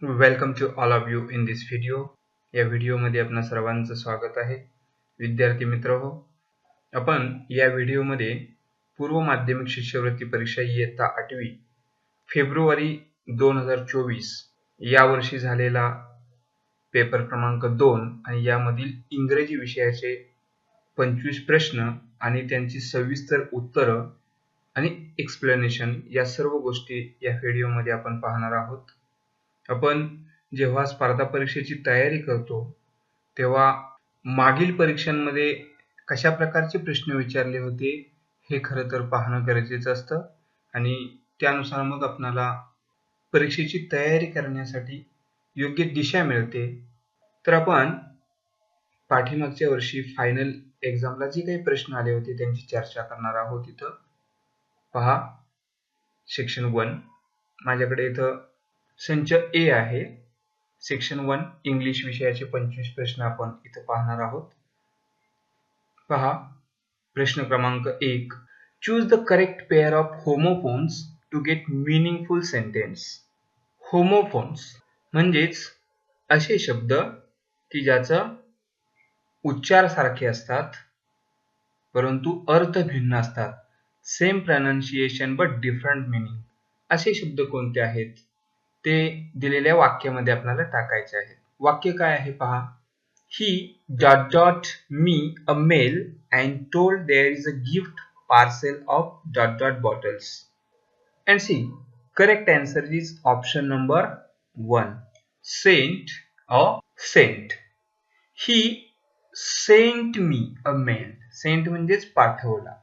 Welcome to all of you in this video. या व्हिडिओमध्ये आपणा सर्वांचं स्वागत आहे. विद्यार्थी मित्र हो, आपण या व्हिडिओमध्ये पूर्व माध्यमिक शिष्यवृत्ती परीक्षा इयत्ता 8वी फेब्रुवारी 2024 या वर्षी झालेला पेपर क्रमांक 2 आणि यामधील इंग्रजी विषयाचे 25 प्रश्न आणि त्यांची सविस्तर उत्तरं आणि एक्सप्लेनेशन या सर्व गोष्टी या व्हिडिओमध्ये आपण पाहणार आहोत. आपण जेव्हा स्पर्धा परीक्षेची तयारी करतो तेव्हा मागील परीक्षांमध्ये कशा प्रकारचे प्रश्न विचारले होते हे खरं तर पाहणं गरजेचं असतं आणि त्यानुसार मग आपल्याला परीक्षेची तयारी करण्यासाठी योग्य दिशा मिळते. तर आपण पाठीमागच्या वर्षी फायनल एक्झामला जे काही प्रश्न आले होते त्यांची चर्चा करणार आहोत. इथं पहा, सेक्शन 1 माझ्याकडे इथं संच ए आहे. सेक्शन 1 इंग्लिश विषयाचे 25 प्रश्न आपण इथं पाहणार आहोत. पहा, प्रश्न क्रमांक 1. Choose the correct pair of homophones to get meaningful sentence. Homophones म्हणजेच असे शब्द की ज्याचा उच्चार सारखे असतात परंतु अर्थ भिन्न असतात. Same pronunciation but different meaning. असे शब्द कोणते आहेत ते दिलेल्या वाक्यामध्ये आपल्याला टाकायचे आहेत. वाक्य काय आहे पहा. He ... me a mail and told there is a gift parcel of ... bottles. And see, correct answer is option number 1. Sent or sent. He sent me a mail. Sent म्हणजेच पाठवला.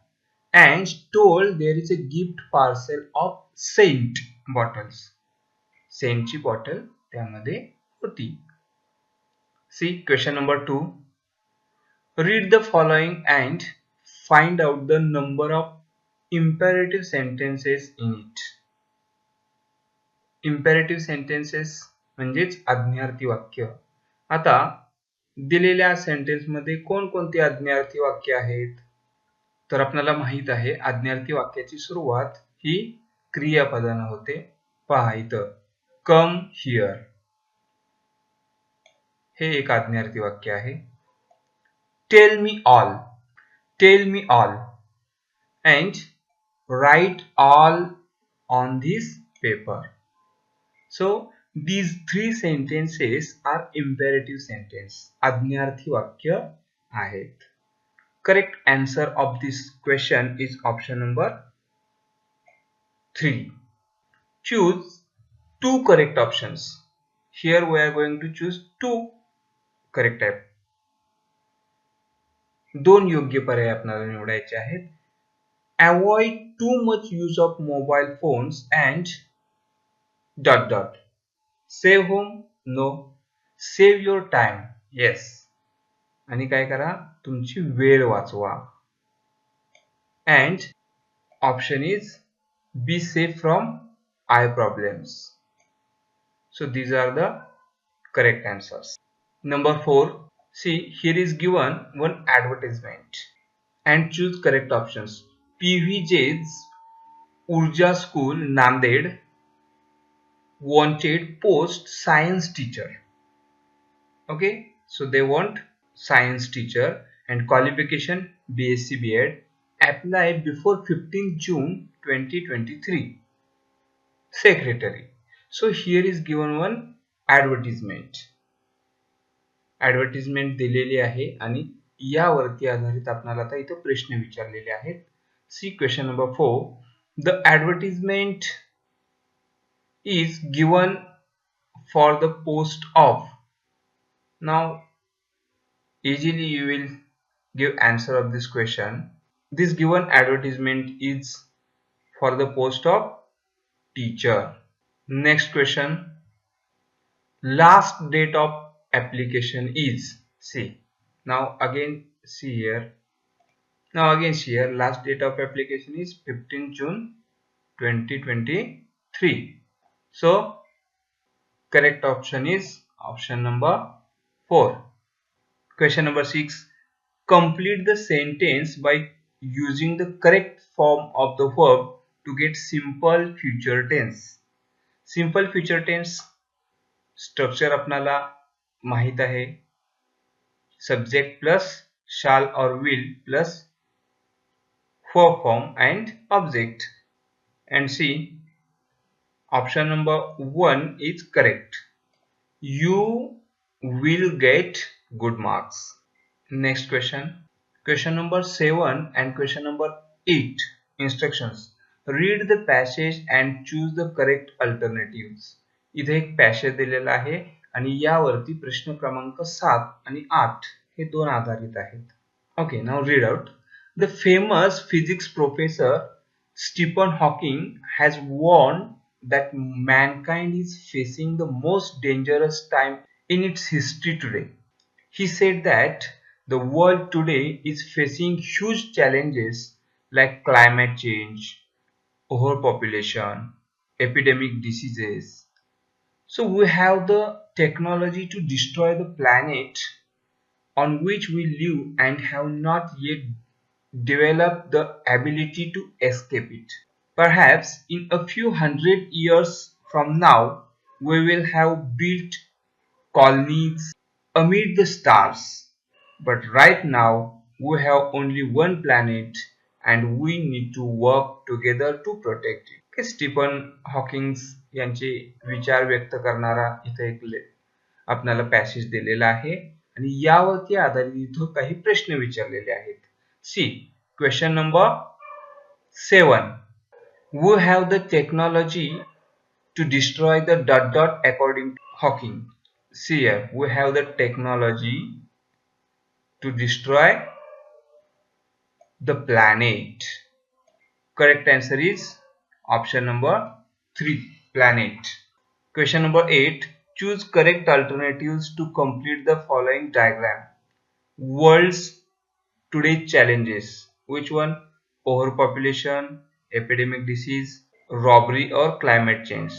And told there is a gift parcel of scent bottles. सेंटची bottle त्यामध्ये होती. C question number 2. Read the following and find out the number of imperative sentences in it. Imperative sentences म्हणजेच आज्ञार्थी वाक्य. आता दिलेल्या सेंटेन्स मध्ये कोणकोणती आज्ञार्थी वाक्य आहेत तर आपल्याला माहित आहे आज्ञार्थी वाक्याची सुरुवात ही क्रियापदाने होते. पहा इथं कम हिअर हे एक आज्ञार्थी वाक्य आहे. Tell me all. Tell me all and write all on this paper. So these 3 sentences are imperative sentence. आज्ञार्थी वाक्य आहेत. Correct answer of this question is option number 3. Choose 2 correct options. Here we are going to choose 2 correct type. 2 योग्य पर्याय आपल्याला निवडायचे आहेत. Avoid too much use of mobile phones and ... Save home? No. Save your time? Yes. आणि काय करा तुमची वेळ वाचवा. And option is be safe from eye problems. So these are the correct answers. Number 4. See, here is given one advertisement and choose correct options. PVJ's Urja School, Nanded wanted post science teacher. Okay, so they want science teacher and qualification BSc B.Ed. Apply before 15 June 2023. Secretary. So here is given one advertisement. Advertisement दिलेली आहे आणि यावरती आधारित आपल्याला आता इथे प्रश्न विचारलेले आहेत. See question number 4. The advertisement is given for the post of. Now easily you will give answer of this question. This given advertisement is for the post of teacher. Next question. Last date of application is. See, now again see here. Now again see here, last date of application is 15 June 2023. So correct option is option number 4. Question number 6. Complete the sentence by using the correct form of the verb to get simple future tense. Simple future tense structure आपणाला माहित आहे. Subject plus shall or will plus verb form and object. And see, option number 1 is correct. You will get good marks. Next question. Question number 7 and question number 8. Instructions. Read the passage and choose the correct alternatives. इथे एक passage दिलेला आहे आणि यावरती प्रश्न क्रमांक 7 आणि 8 हे दोन आधारित आहेत. Okay, now read out. The famous physics professor Stephen Hawking has warned that mankind is facing the most dangerous time in its history today. He said that the world today is facing huge challenges like climate change, overpopulation, epidemic diseases. So we have the technology to destroy the planet on which we live and have not yet developed the ability to escape it. Perhaps in a few hundred years from now, we will have built colonies amid the stars. But right now, we have only one planet and we need to work together to protect it. Stephen Hawking यांचे विचार व्यक्त करणारा इथे एक आपल्याला passage दिलेला आहे आणि यावरती आधारित इथं काही प्रश्न विचारलेले आहेत. सी question number 7. We have the technology to destroy the ... according to Hawking. See here, we have the technology to destroy the planet. Correct answer is option number 3, planet. Question number 8. Choose correct alternatives to complete the following diagram. World's today's challenges. Which one? Overpopulation, epidemic disease, robbery or climate change.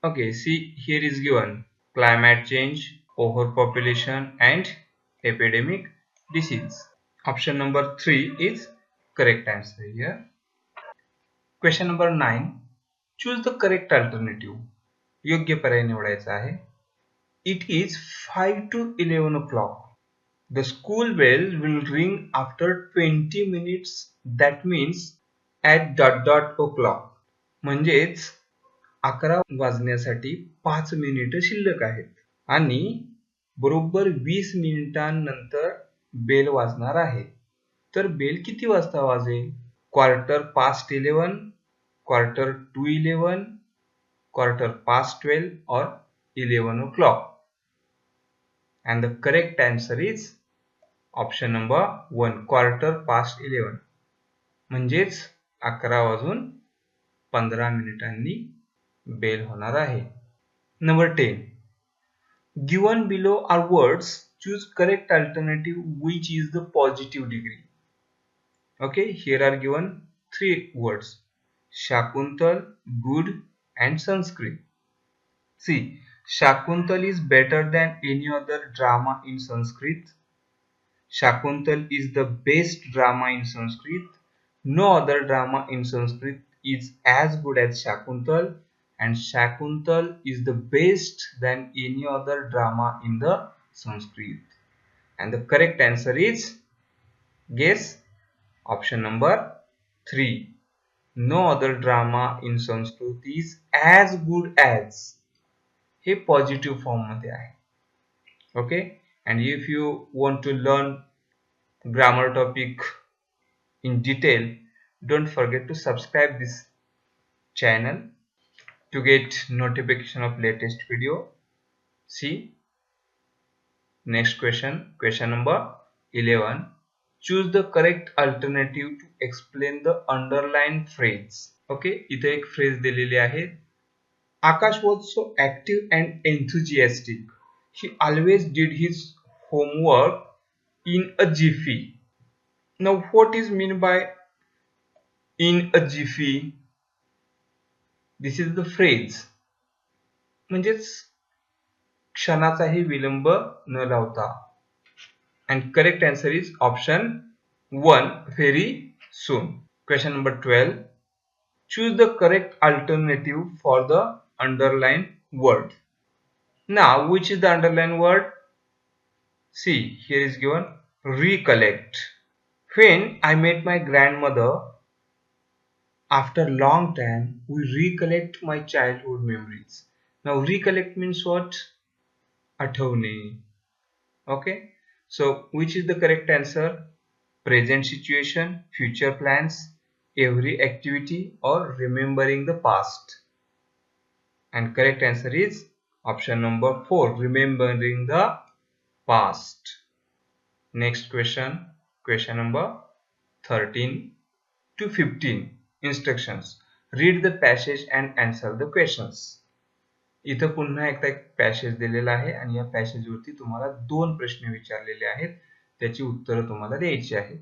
Okay, see here is given climate change, overpopulation and epidemic disease. Option number 3 is correct answer here. Question number 9. Choose the correct alternative. योग्य पर्याय निवडायचा आहे. It is 5 to 11 o'clock. The school bell will ring after 20 minutes. That means at ... o'clock. म्हणजेच 11 वाजण्यासाठी 5 मिनिटं शिल्लक आहेत आणि बरोबर 20 मिनिटांनंतर बेल वाजणार आहे. तर बेल किती वाजता वाजेल? 11:15, 11:45, 11:12 or 11 o'clock. And the correct answer is option number 1, 11:15. म्हणजेच 11 वाजून 15 मिनिटांनी बेल होणार आहे. Number 10. Given below are words. Choose correct alternative which is the positive degree. Okay, here are given 3 words: Shakuntal, good and Sanskrit. See, Shakuntal is better than any other drama in Sanskrit. Shakuntal is the best drama in Sanskrit. No other drama in Sanskrit is as good as Shakuntal, and Shakuntal is the best than any other drama in the Sanskrit. And the correct answer is, guess, option number 3. No other drama in Sanskrit is as good as. हे positive form मध्ये आहे. Okay, and if you want to learn grammar topic in detail, don't forget to subscribe this channel to get notification of latest video. See, next question, question number 11. Choose the correct alternative to explain the underlined phrase. Okay, इथे एक phrase दिलेली आहे. Akash was so active and enthusiastic. He always did his homework in a jiffy. Now, what is meant by in a jiffy? This is the phrase. म्हणजेच क्षणाचाही विलंब न लावता. And correct answer is option 1, very soon. Question number 12. Choose the correct alternative for the underlined word. Now, which is the underlined word? See, here is given recollect. When I met my grandmother, after long time, we recollect my childhood memories. Now, recollect means what? आठवणे. Okay. So, which is the correct answer? Present situation, future plans, every activity, or remembering the past. And correct answer is option number 4, remembering the past. Next question, question number 13 to 15. Instructions. Read the passage and answer the questions. इथं पुन्हा एकदा एक passage दिलेला आहे आणि या passage वरती तुम्हाला 2 प्रश्न विचारलेले आहेत, त्याची उत्तरं तुम्हाला द्यायची आहेत.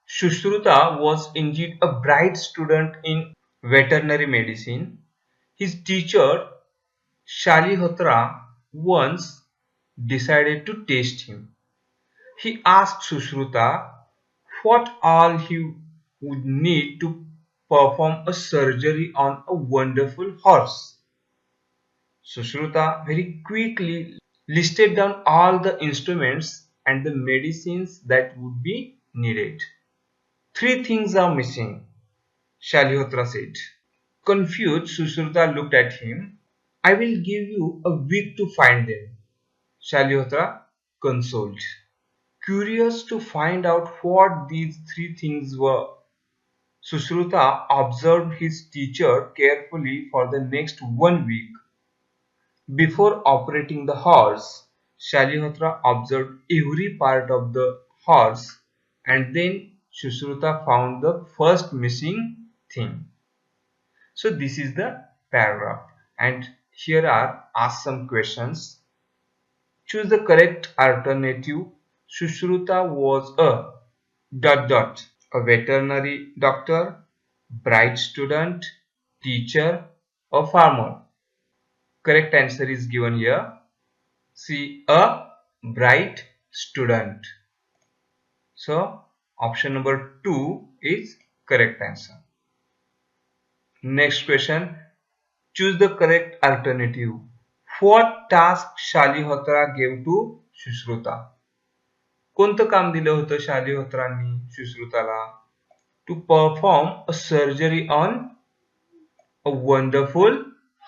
Sushruta was indeed a bright student in veterinary medicine. His teacher Shalihotra once decided to test him. He asked Sushruta what all he would need to perform a surgery on a wonderful horse. Sushruta very quickly listed down all the instruments and the medicines that would be needed. 3 things are missing, Shalihotra said. Confused, Sushruta looked at him. I will give you a week to find them, Shalihotra consoled. Curious to find out what these 3 things were, Sushruta observed his teacher carefully for the next 1 week. Before operating the horse, Shalihotra observed every part of the horse, and then Sushruta found the first missing thing. So this is the paragraph, and here are asked some questions. Choose the correct alternative. Sushruta was a ... a veterinary doctor, bright student, teacher, or farmer. Correct answer is given here. See, a bright student. So option number 2 is correct answer. Next question. Choose the correct alternative. What task Shalihotra gave to Sushruta? कोणतं काम दिलं होतं शालिहोत्रांनी सुश्रुताला? To perform a surgery on a wonderful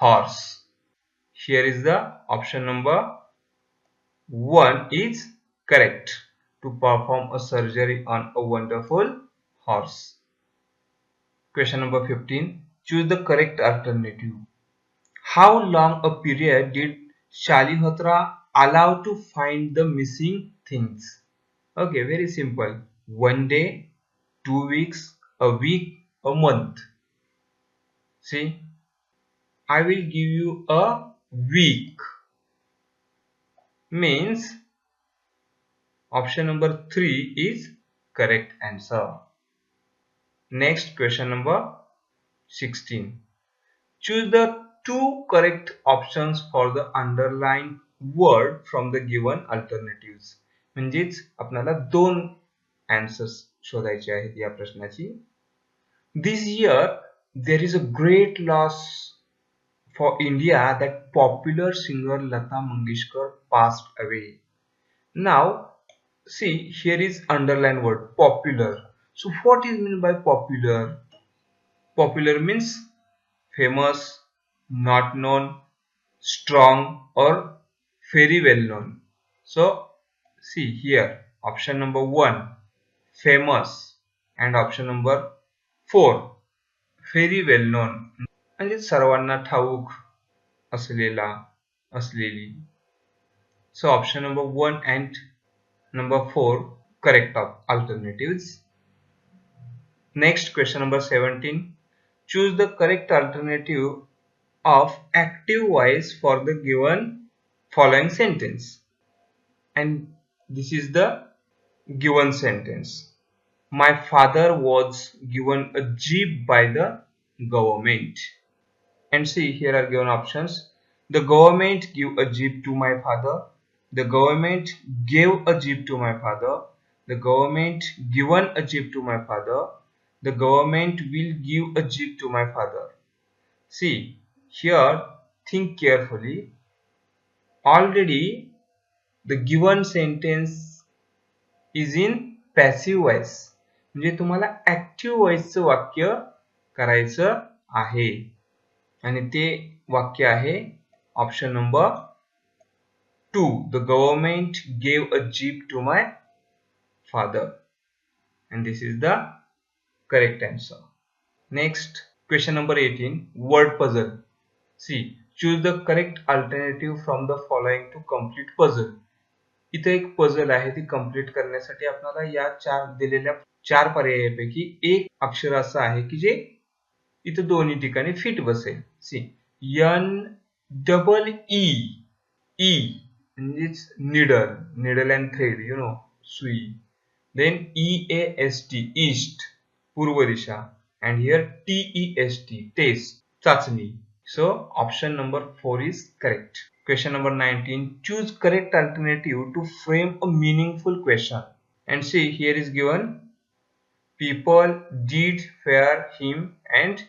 horse. Here is the option number 1 is correct. To perform a surgery on a wonderful horse. Question number 15. Choose the correct alternative. How long a period did Shalihotra allow to find the missing things? Okay, very simple. 1 day, 2 weeks, a week, a month. See, I will give you a week. Means option number 3 is correct answer. Next question number 16. Choose the 2 correct options for the underlined word from the given alternatives. म्हणजेच आपल्याला 2 answers शोधायचे आहेत या प्रश्नाची. This year there is a great loss for India that popular singer Lata Mangeshkar passed away. Now see, here is underlined word popular. So what is meant by popular? Popular means famous, not known, strong, or very well known. So see here, option number 1 famous and option number 4 very well known, म्हणजे सर्वांना ठाऊक असलेला असलेली. So option number 1 and number 4 correct alternatives. Next question number 17. Choose the correct alternative of active voice for the given following sentence. And this is the given sentence. My father was given a jeep by the government. And see, here are given options. The government gave a jeep to my father. The government gave a jeep to my father. The government given a jeep to my father. The government will give a jeep to my father. See, here think carefully. already the given sentence is in passive voice, म्हणजे तुम्हाला active व्हॉइसचं वाक्य करायचं आहे आणि ते वाक्य आहे option number 2. The government gave a jeep to my father, and this is the correct answer. Next, question number 18, word puzzle. See, choose the correct alternative from the following to complete puzzle. इथे एक puzzle आहे, ती complete करण्यासाठी आपल्याला या दिलेल्या चार पर्यायापैकी एक अक्षर असं आहे की जे इथं दोन्ही ठिकाणी फिट बसेल. सी, एन डबल ई, ई म्हणजेच needle, needle and thread, you know, सुई. देन EAST, ईस्ट, पूर्व दिशा, and here TEST, test, चाचणी. So option number 4 is correct. Question number 19, choose correct alternative to frame a meaningful question. And see, here is given, people did fear him and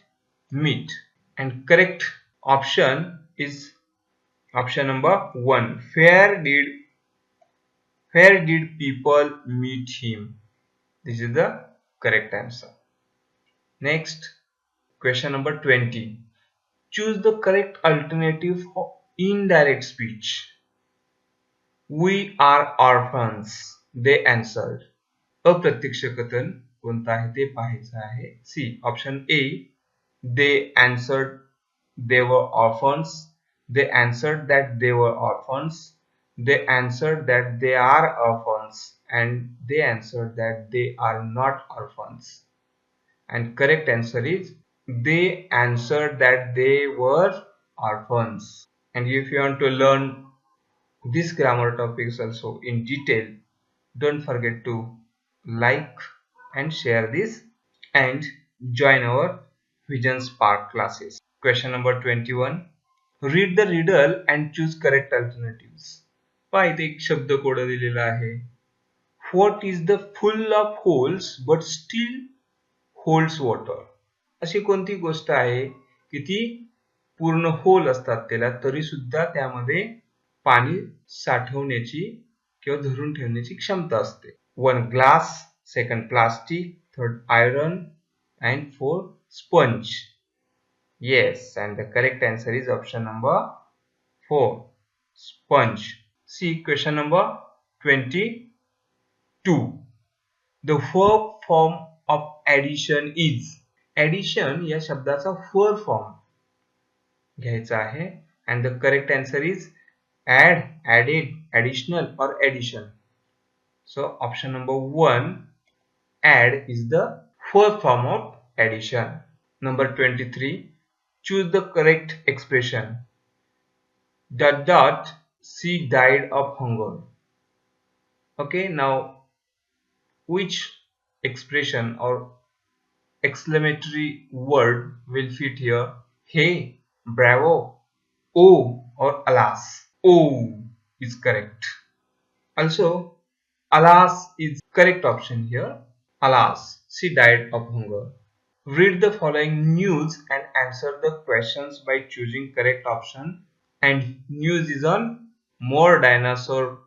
meet, and correct option is option number 1, where did people meet him. This is the correct answer. Next, question number 20, choose the correct alternative for indirect speech. We are orphans, they answered. अप्रत्यक्ष कथन कोणतं आहे ते पाहायचं आहे. C, option A, they answered they were orphans, they answered that they were orphans, they answered that they are orphans, and they answered that they are not orphans. And correct answer is they answered that they were orphans. And if you want to learn these grammar topics also in detail, don't forget to like and share this and join our Vision Spark classes. Question number 21, read the riddle and choose correct alternatives. पहा इथे एक शब्द code दिलेला आहे. What is the full of holes but still holds water? अशी कोणती गोष्ट आहे की ती पूर्ण होल असतात त्याला तरी सुद्धा त्यामध्ये पाणी साठवण्याची किंवा धरून ठेवण्याची क्षमता असते. 1 glass, 2nd plastic, 3rd iron, and 4th sponge. Yes, and the correct answer is option number 4, sponge. See, question number 22, the verb form of addition is. Addition या शब्दाचा verb form घ्यायचा आहे and the correct answer is add, added, additional or addition. So option number 1, add, is the verb form of addition. Number 23, choose the correct expression. ... she died of hunger. Okay, now which expression or exclamatory word will fit here? Hey, bravo, oh, or alas? Oh is correct. Also, alas is correct option here. Alas, she died of hunger. Read the following news and answer the questions by choosing correct option. And news is on more dinosaur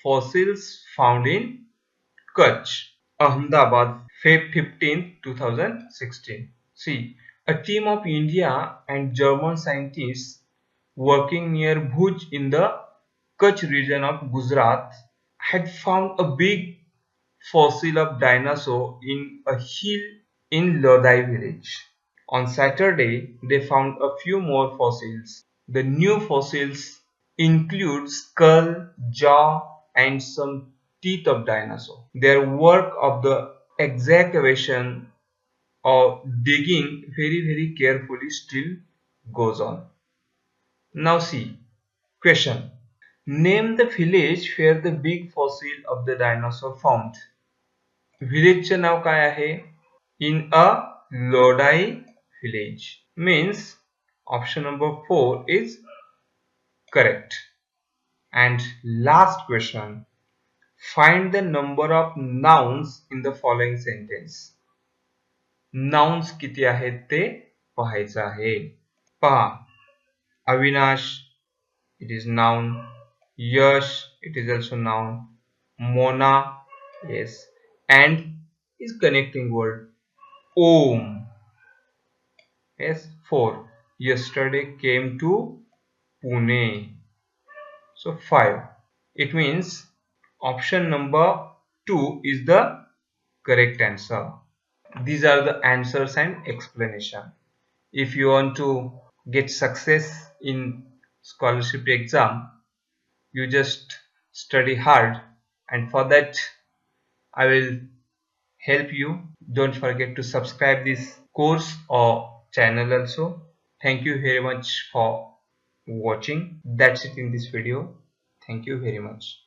fossils found in Kutch, Ahmedabad, Feb 15, 2016. See, a team of India and German scientists working near Bhuj in the Kutch region of Gujarat had found a big fossil of dinosaur in a hill in Lodai village. On Saturday, they found a few more fossils. The new fossils include skull, jaw, and some teeth of dinosaur. Their work of the excavation or digging very carefully still goes on. Now see, question. Name the village where the big fossil of the dinosaur found. Village चे नाव काय आहे? In a Lodai village. Means option number 4 is correct. And last question, find the number of nouns in the following sentence. Nouns किती आहेत ते पाहायचं आहे. पहा, Avinash, it is noun. Yash, it is also noun. Mona, yes. And is connecting word. Om, yes. 4. Yesterday came to Pune. So 5. It means option number 2 is the correct answer. These are the answers and explanation. If you want to get success in scholarship exam, you just study hard, and for that I will help you. Don't forget to subscribe this course or channel also. Thank you very much for watching. That's it in this video. Thank you very much.